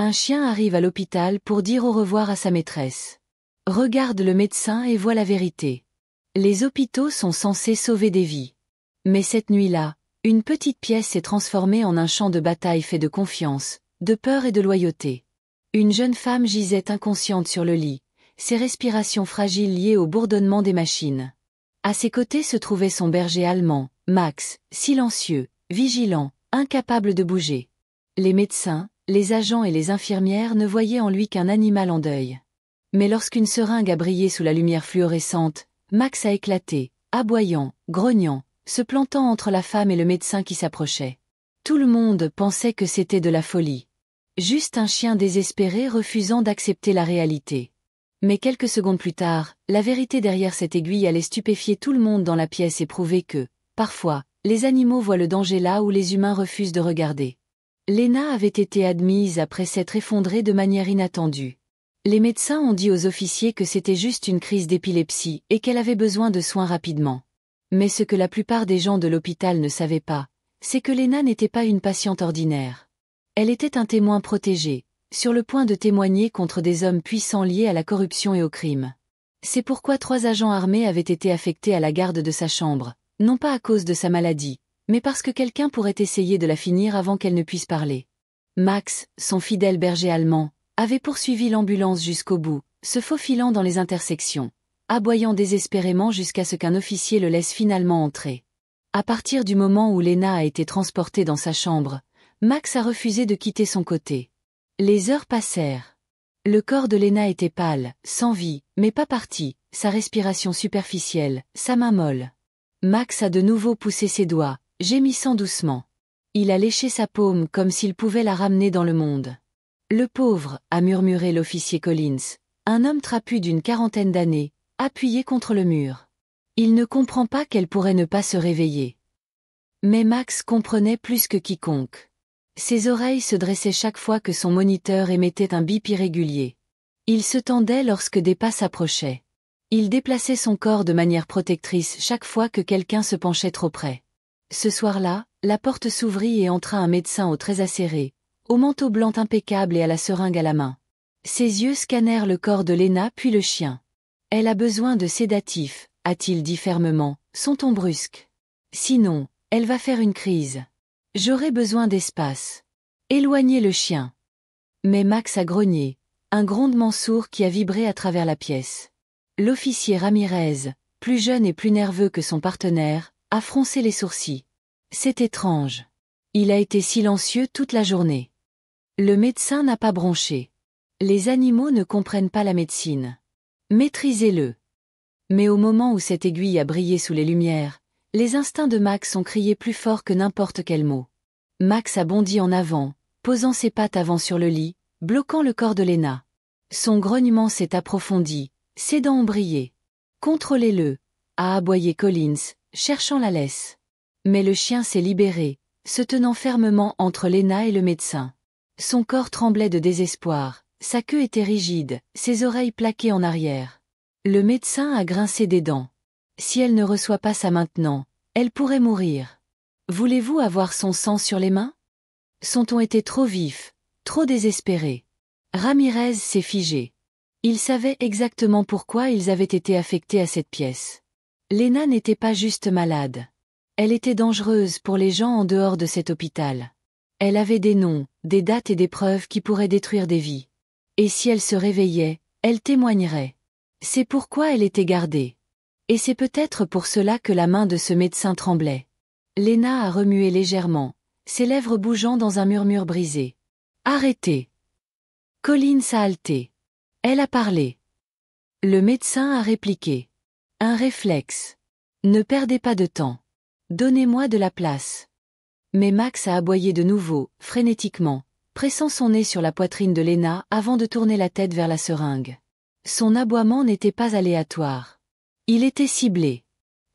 Un chien arrive à l'hôpital pour dire au revoir à sa maîtresse. Regarde le médecin et vois la vérité. Les hôpitaux sont censés sauver des vies. Mais cette nuit-là, une petite pièce s'est transformée en un champ de bataille fait de confiance, de peur et de loyauté. Une jeune femme gisait inconsciente sur le lit, ses respirations fragiles liées au bourdonnement des machines. À ses côtés se trouvait son berger allemand, Max, silencieux, vigilant, incapable de bouger. Les médecins, les agents et les infirmières ne voyaient en lui qu'un animal en deuil. Mais lorsqu'une seringue a brillé sous la lumière fluorescente, Max a éclaté, aboyant, grognant, se plantant entre la femme et le médecin qui s'approchait. Tout le monde pensait que c'était de la folie. Juste un chien désespéré refusant d'accepter la réalité. Mais quelques secondes plus tard, la vérité derrière cette aiguille allait stupéfier tout le monde dans la pièce et prouver que, parfois, les animaux voient le danger là où les humains refusent de regarder. Lena avait été admise après s'être effondrée de manière inattendue. Les médecins ont dit aux officiers que c'était juste une crise d'épilepsie et qu'elle avait besoin de soins rapidement. Mais ce que la plupart des gens de l'hôpital ne savaient pas, c'est que Lena n'était pas une patiente ordinaire. Elle était un témoin protégé, sur le point de témoigner contre des hommes puissants liés à la corruption et au crime. C'est pourquoi 3 agents armés avaient été affectés à la garde de sa chambre, non pas à cause de sa maladie, mais parce que quelqu'un pourrait essayer de la finir avant qu'elle ne puisse parler. Max, son fidèle berger allemand, avait poursuivi l'ambulance jusqu'au bout, se faufilant dans les intersections, aboyant désespérément jusqu'à ce qu'un officier le laisse finalement entrer. À partir du moment où Lena a été transportée dans sa chambre, Max a refusé de quitter son côté. Les heures passèrent. Le corps de Lena était pâle, sans vie, mais pas parti, sa respiration superficielle, sa main molle. Max a de nouveau poussé ses doigts, gémissant doucement. Il a léché sa paume comme s'il pouvait la ramener dans le monde. Le pauvre, a murmuré l'officier Collins, un homme trapu d'une 40aine d'années, appuyé contre le mur. Il ne comprend pas qu'elle pourrait ne pas se réveiller. Mais Max comprenait plus que quiconque. Ses oreilles se dressaient chaque fois que son moniteur émettait un bip irrégulier. Il se tendait lorsque des pas s'approchaient. Il déplaçait son corps de manière protectrice chaque fois que quelqu'un se penchait trop près. Ce soir-là, la porte s'ouvrit et entra un médecin aux traits acérés, au manteau blanc impeccable et à la seringue à la main. Ses yeux scannèrent le corps de Lena puis le chien. « Elle a besoin de sédatifs », a-t-il dit fermement, son ton brusque. « Sinon, elle va faire une crise. J'aurai besoin d'espace. Éloignez le chien. » Mais Max a grogné, un grondement sourd qui a vibré à travers la pièce. L'officier Ramirez, plus jeune et plus nerveux que son partenaire, a froncé les sourcils. C'est étrange. Il a été silencieux toute la journée. Le médecin n'a pas bronché. Les animaux ne comprennent pas la médecine. Maîtrisez-le. Mais au moment où cette aiguille a brillé sous les lumières, les instincts de Max ont crié plus fort que n'importe quel mot. Max a bondi en avant, posant ses pattes avant sur le lit, bloquant le corps de Lena. Son grognement s'est approfondi, ses dents ont brillé. « Contrôlez-le », a aboyé Collins, cherchant la laisse. Mais le chien s'est libéré, se tenant fermement entre Lena et le médecin. Son corps tremblait de désespoir, sa queue était rigide, ses oreilles plaquées en arrière. Le médecin a grincé des dents. Si elle ne reçoit pas ça maintenant, elle pourrait mourir. Voulez-vous avoir son sang sur les mains? Son ton était trop vif, trop désespéré. Ramirez s'est figé. Il savait exactement pourquoi ils avaient été affectés à cette pièce. Lena n'était pas juste malade. Elle était dangereuse pour les gens en dehors de cet hôpital. Elle avait des noms, des dates et des preuves qui pourraient détruire des vies. Et si elle se réveillait, elle témoignerait. C'est pourquoi elle était gardée. Et c'est peut-être pour cela que la main de ce médecin tremblait. Lena a remué légèrement, ses lèvres bougeant dans un murmure brisé. « Arrêtez !» Collins a halté. Elle a parlé. Le médecin a répliqué. Un réflexe. Ne perdez pas de temps. Donnez-moi de la place. Mais Max a aboyé de nouveau, frénétiquement, pressant son nez sur la poitrine de Lena avant de tourner la tête vers la seringue. Son aboiement n'était pas aléatoire. Il était ciblé.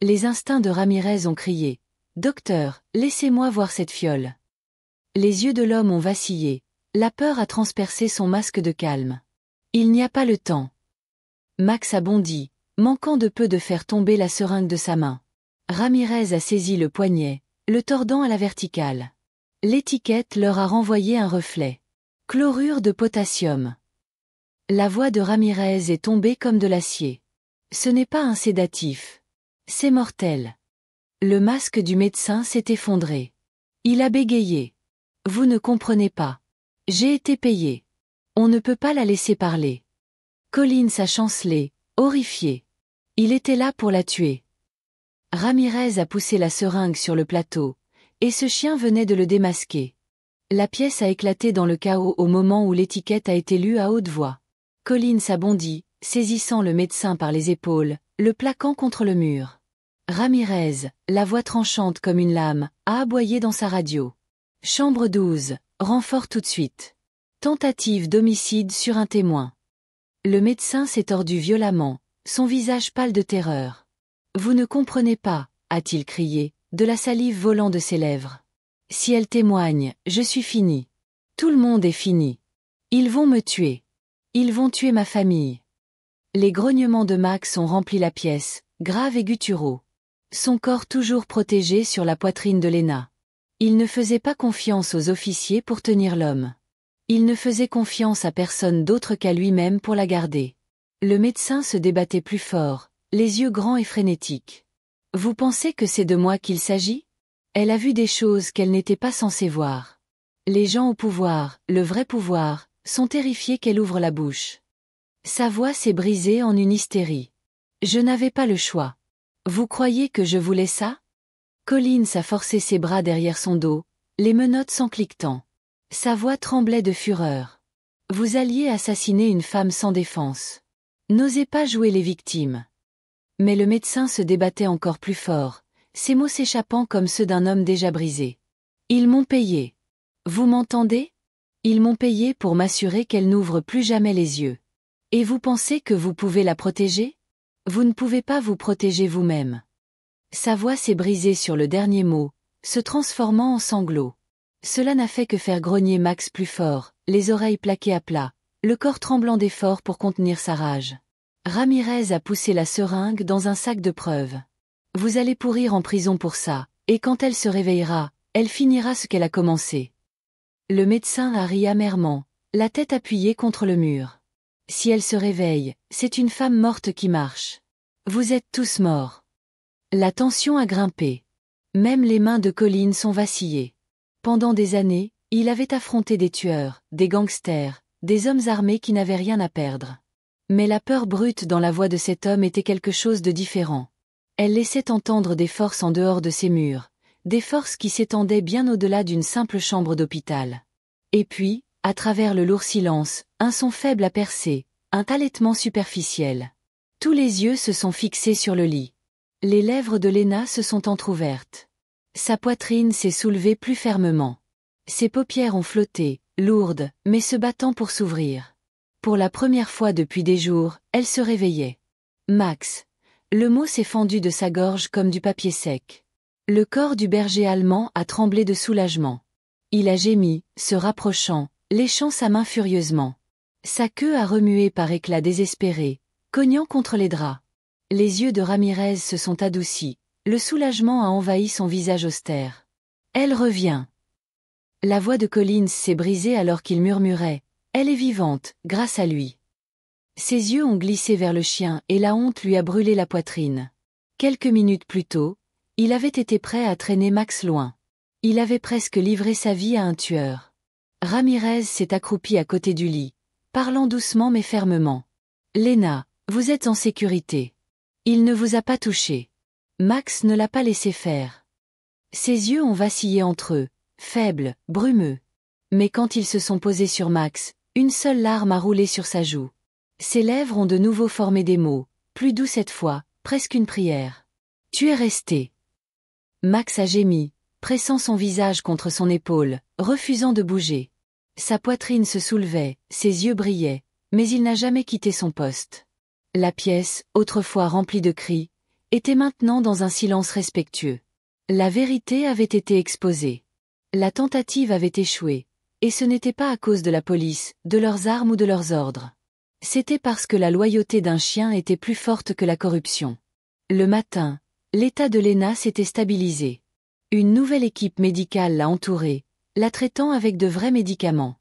Les instincts de Ramirez ont crié. « Docteur, laissez-moi voir cette fiole. » Les yeux de l'homme ont vacillé. La peur a transpercé son masque de calme. Il n'y a pas le temps. Max a bondi, manquant de peu de faire tomber la seringue de sa main. Ramirez a saisi le poignet, le tordant à la verticale. L'étiquette leur a renvoyé un reflet. Chlorure de potassium. La voix de Ramirez est tombée comme de l'acier. Ce n'est pas un sédatif. C'est mortel. Le masque du médecin s'est effondré. Il a bégayé. Vous ne comprenez pas. J'ai été payé. On ne peut pas la laisser parler. Collins a chancelé, horrifié. Il était là pour la tuer. Ramirez a poussé la seringue sur le plateau, et ce chien venait de le démasquer. La pièce a éclaté dans le chaos au moment où l'étiquette a été lue à haute voix. Collins a bondi, saisissant le médecin par les épaules, le plaquant contre le mur. Ramirez, la voix tranchante comme une lame, a aboyé dans sa radio. Chambre 12, renfort tout de suite. Tentative d'homicide sur un témoin. Le médecin s'est tordu violemment, son visage pâle de terreur. Vous ne comprenez pas, a-t-il crié, de la salive volant de ses lèvres. Si elle témoigne, je suis fini. Tout le monde est fini. Ils vont me tuer. Ils vont tuer ma famille. Les grognements de Max ont rempli la pièce, graves et gutturaux. Son corps toujours protégé sur la poitrine de Lena. Il ne faisait pas confiance aux officiers pour tenir l'homme. Il ne faisait confiance à personne d'autre qu'à lui-même pour la garder. Le médecin se débattait plus fort, les yeux grands et frénétiques. Vous pensez que c'est de moi qu'il s'agit? Elle a vu des choses qu'elle n'était pas censée voir. Les gens au pouvoir, le vrai pouvoir, sont terrifiés qu'elle ouvre la bouche. Sa voix s'est brisée en une hystérie. Je n'avais pas le choix. Vous croyez que je voulais ça? Collins a forcé ses bras derrière son dos, les menottes s'encliquetant. Sa voix tremblait de fureur. Vous alliez assassiner une femme sans défense. N'osez pas jouer les victimes. Mais le médecin se débattait encore plus fort, ses mots s'échappant comme ceux d'un homme déjà brisé. Ils m'ont payé. Vous m'entendez? Ils m'ont payé pour m'assurer qu'elle n'ouvre plus jamais les yeux. Et vous pensez que vous pouvez la protéger? Vous ne pouvez pas vous protéger vous-même. Sa voix s'est brisée sur le dernier mot, se transformant en sanglots. Cela n'a fait que faire grogner Max plus fort, les oreilles plaquées à plat, le corps tremblant d'effort pour contenir sa rage. Ramirez a poussé la seringue dans un sac de preuves. Vous allez pourrir en prison pour ça, et quand elle se réveillera, elle finira ce qu'elle a commencé. Le médecin a ri amèrement, la tête appuyée contre le mur. Si elle se réveille, c'est une femme morte qui marche. Vous êtes tous morts. La tension a grimpé. Même les mains de Collins ont vacillé. Pendant des années, il avait affronté des tueurs, des gangsters, des hommes armés qui n'avaient rien à perdre. Mais la peur brute dans la voix de cet homme était quelque chose de différent. Elle laissait entendre des forces en dehors de ces murs, des forces qui s'étendaient bien au-delà d'une simple chambre d'hôpital. Et puis, à travers le lourd silence, un son faible a percé, un halètement superficiel. Tous les yeux se sont fixés sur le lit. Les lèvres de Lena se sont entr'ouvertes. Sa poitrine s'est soulevée plus fermement. Ses paupières ont flotté, lourdes, mais se battant pour s'ouvrir. Pour la première fois depuis des jours, elle se réveillait. Max. Le mot s'est fendu de sa gorge comme du papier sec. Le corps du berger allemand a tremblé de soulagement. Il a gémi, se rapprochant, léchant sa main furieusement. Sa queue a remué par éclats désespérés, cognant contre les draps. Les yeux de Ramirez se sont adoucis, le soulagement a envahi son visage austère. Elle revient. La voix de Collins s'est brisée alors qu'il murmurait. Elle est vivante, grâce à lui. Ses yeux ont glissé vers le chien et la honte lui a brûlé la poitrine. Quelques minutes plus tôt, il avait été prêt à traîner Max loin. Il avait presque livré sa vie à un tueur. Ramirez s'est accroupi à côté du lit, parlant doucement mais fermement. Lena, vous êtes en sécurité. Il ne vous a pas touché. Max ne l'a pas laissé faire. Ses yeux ont vacillé entre eux, faibles, brumeux. Mais quand ils se sont posés sur Max, une seule larme a roulé sur sa joue. Ses lèvres ont de nouveau formé des mots, plus doux cette fois, presque une prière. Tu es resté. Max a gémi, pressant son visage contre son épaule, refusant de bouger. Sa poitrine se soulevait, ses yeux brillaient, mais il n'a jamais quitté son poste. La pièce, autrefois remplie de cris, était maintenant dans un silence respectueux. La vérité avait été exposée. La tentative avait échoué, et ce n'était pas à cause de la police, de leurs armes ou de leurs ordres. C'était parce que la loyauté d'un chien était plus forte que la corruption. Le matin, l'état de Lena s'était stabilisé. Une nouvelle équipe médicale l'a entourée, la traitant avec de vrais médicaments.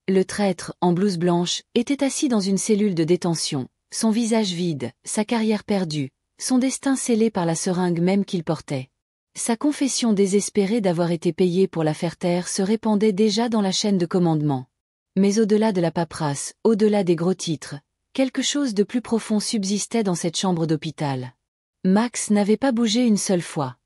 Le traître, en blouse blanche, était assis dans une cellule de détention, son visage vide, sa carrière perdue, son destin scellé par la seringue même qu'il portait. Sa confession désespérée d'avoir été payé pour la faire taire se répandait déjà dans la chaîne de commandement. Mais au-delà de la paperasse, au-delà des gros titres, quelque chose de plus profond subsistait dans cette chambre d'hôpital. Max n'avait pas bougé une seule fois.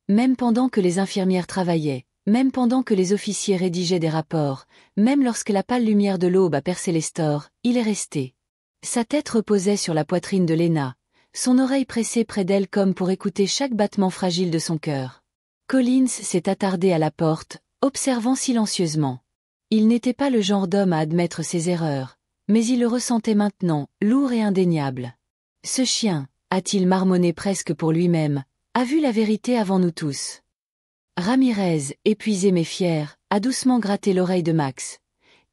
Même pendant que les infirmières travaillaient, même pendant que les officiers rédigeaient des rapports, même lorsque la pâle lumière de l'aube a percé les stores, il est resté. Sa tête reposait sur la poitrine de Lena, son oreille pressée près d'elle comme pour écouter chaque battement fragile de son cœur. Collins s'est attardé à la porte, observant silencieusement. Il n'était pas le genre d'homme à admettre ses erreurs, mais il le ressentait maintenant, lourd et indéniable. Ce chien, a-t-il marmonné presque pour lui-même, a vu la vérité avant nous tous. Ramirez, épuisé mais fier, a doucement gratté l'oreille de Max.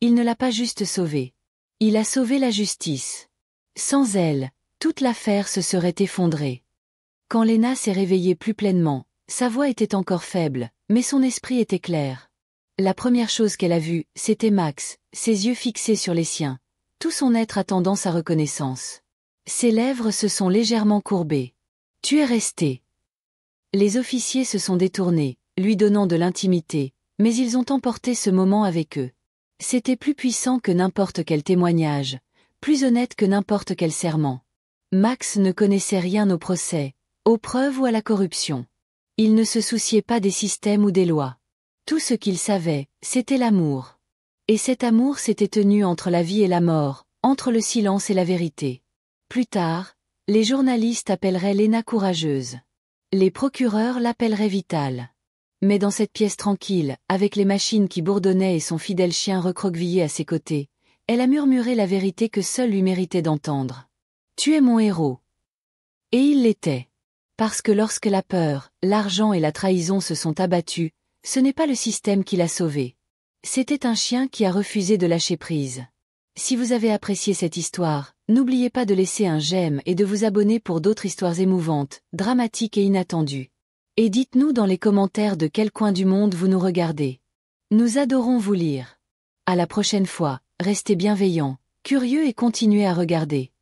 Il ne l'a pas juste sauvé. Il a sauvé la justice. Sans elle, toute l'affaire se serait effondrée. Quand Lena s'est réveillée plus pleinement, sa voix était encore faible, mais son esprit était clair. La première chose qu'elle a vue, c'était Max, ses yeux fixés sur les siens, tout son être attendant sa reconnaissance. Ses lèvres se sont légèrement courbées. « Tu es resté. » Les officiers se sont détournés, lui donnant de l'intimité, mais ils ont emporté ce moment avec eux. C'était plus puissant que n'importe quel témoignage, plus honnête que n'importe quel serment. Max ne connaissait rien au procès, aux preuves ou à la corruption. Il ne se souciait pas des systèmes ou des lois. Tout ce qu'il savait, c'était l'amour. Et cet amour s'était tenu entre la vie et la mort, entre le silence et la vérité. Plus tard, les journalistes appelleraient Lena courageuse. Les procureurs l'appelleraient vitale. Mais dans cette pièce tranquille, avec les machines qui bourdonnaient et son fidèle chien recroquevillé à ses côtés, elle a murmuré la vérité que seul lui méritait d'entendre. « Tu es mon héros. » Et il l'était. Parce que lorsque la peur, l'argent et la trahison se sont abattus, ce n'est pas le système qui l'a sauvé. C'était un chien qui a refusé de lâcher prise. Si vous avez apprécié cette histoire, n'oubliez pas de laisser un j'aime et de vous abonner pour d'autres histoires émouvantes, dramatiques et inattendues. Et dites-nous dans les commentaires de quel coin du monde vous nous regardez. Nous adorons vous lire. À la prochaine fois, restez bienveillants, curieux et continuez à regarder.